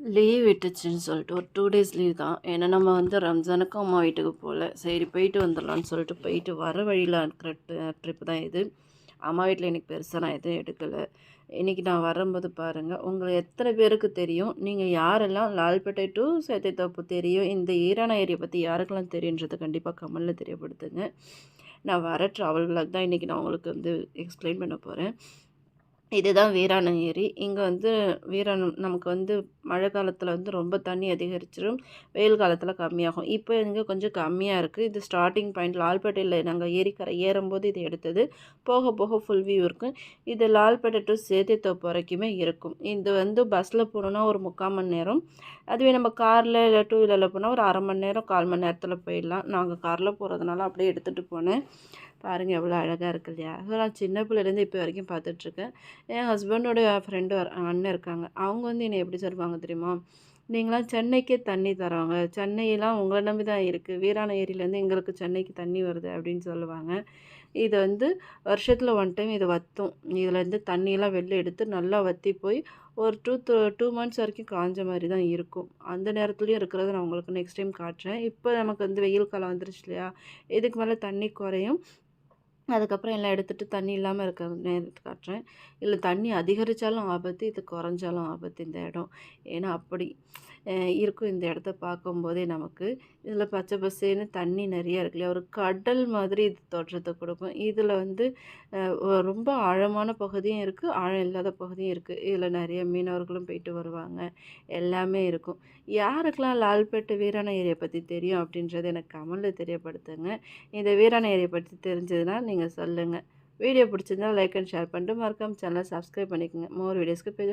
Leave விட்டுச்சுன்னு சொல்லிட்டு ஒரு 2 days leave தான். ஏன்னா நம்ம வந்து ரம்ஜானுக்கும் அம்மா வீட்டுக்கு போகல. சரி போயிட்டு வந்துடலான்னு சொல்லிட்டு போயிட்டு வர வழியில இருக்கிற ட்ரிப் தான் இது. அம்மா வீட்ல இன்னைக்கு பெருசா நான் எதுவும் எடுக்கல. இன்னைக்கு நான் வரும்போது பாருங்க, உங்கள எத்தன பேருக்கு தெரியும்? நீங்க யாரெல்லாம் லால்பேட்டை டூ சேத்தித்தோப்பு தெரியும்? இந்த ஈரான ஏரியா பத்தி யாருக்கெல்லாம் தெரியுன்றத கண்டிப்பா கமெண்ட்ல தெரியப்படுத்துங்க. நான் வர ட்ராவல் விளாக் தான் இன்னைக்கு நான் உங்களுக்கு வந்து எக்ஸ்பிளைன் பண்ண போறேன். இதுதான் வீராணம் ஏரி. இங்க வந்து வீராணம் நமக்கு வந்து மழை காலத்தில வந்து ரொம்ப தண்ணி அதிகரிச்சிரும். வெயில் காலத்தில கம்மியாகும். இப்போ இங்க கொஞ்சம் கம்மியா இருக்கு. இது ஸ்டார்ட்டிங் பாயிண்ட் லால்பேட்டையில நாங்க ஏரிக்கரை ஏறும்போது இது எடுத்தது. போக போக ஃபுல் வியூ இருக்கும். இது லால்பேட்டை டூ சேத்தித்தோப்பு வரைக்குமே இருக்கும். இது வந்து பஸ்ஸில போனோம்னா ஒரு 3/4 மணி நேரம். அதுவே நம்ம கார்ல இல்ல டூ வீலர்ல போனா ஒரு 1/2 மணி நேரம், 1/4 மணி நேரத்தில போயிடலாம். நாங்க கார்ல போறதுனால அப்படியே எடுத்துட்டு போனேன். பாருங்க எவ்வளோ அழகா இருக்கு இல்லையா? ஸோ நான் சின்ன பிள்ளையிலேருந்து இப்போ வரைக்கும் பார்த்துட்ருக்கேன். என் ஹஸ்பண்டோட ஃப்ரெண்டு அண்ணன் இருக்காங்க. அவங்க வந்து என்னை எப்படி சொல்லுவாங்க தெரியுமா? நீங்களாம் சென்னைக்கே தண்ணி தர்றவங்க. சென்னையெல்லாம் உங்கள நம்பி தான் இருக்கு. வீராணம் ஏரியிலேருந்து எங்களுக்கு சென்னைக்கு தண்ணி வருது அப்படின்னு சொல்லுவாங்க. இது வந்து வருஷத்துல 1 டைம் இது வத்தும். இதுலேருந்து தண்ணியெல்லாம் வெளில எடுத்து நல்லா வத்தி போய் ஒரு 2 மந்த்ஸ் வரைக்கும் காஞ்ச மாரி தான் இருக்கும். அந்த நேரத்துலயும் இருக்கிறத நான் உங்களுக்கு நெக்ஸ்ட் டைம் காட்டுறேன். இப்போ நமக்கு வந்து வெயில் காலம் வந்துருச்சு இல்லையா? இதுக்கு மேல தண்ணி குறையும். அதுக்கப்புறம் எல்லாம் எடுத்துட்டு தண்ணி இல்லாம இருக்கிற நேரத்த காட்டுறேன். இல்ல தண்ணி அதிகரிச்சாலும் ஆபத்து, இது குறைஞ்சாலும் ஆபத்து இந்த இடம். ஏன்னா அப்படி அ இருக்கும் இந்த இடத்த பார்க்கும்போதே நமக்கு. இதில பச்சை பசேல்னு தண்ணி நெறைய இருக்கு இல்லையா? ஒரு கடல் மாதிரி இது தோற்றத்த குடுக்கும். இதில வந்து ரொம்ப ஆழமான பகுதியும் இருக்கு, ஆழம் இல்லாத பகுதியும் இருக்கு. இதில நெறைய மீனவர்களும் போயிட்டு வருவாங்க. எல்லாமே இருக்கும். யாருக்கெல்லாம் லால்பேட்டு வீராணம் ஏரியா பத்தி தெரியும் அப்படின்றத எனக்கு கமெண்ட்ல தெரியப்படுத்துங்க. இந்த வீராண ஏரியா பத்தி தெரிஞ்சதுன்னா நீங்க சொல்லுங்க. வீடியோ பிடிச்சிருந்தா லைக் அண்ட் ஷேர் பண்ணிட்டு மறக்காம சேனலை சப்ஸ்கிரைப் பண்ணிக்கோங்க. மோர் வீடியோஸ்க்கு பேஜ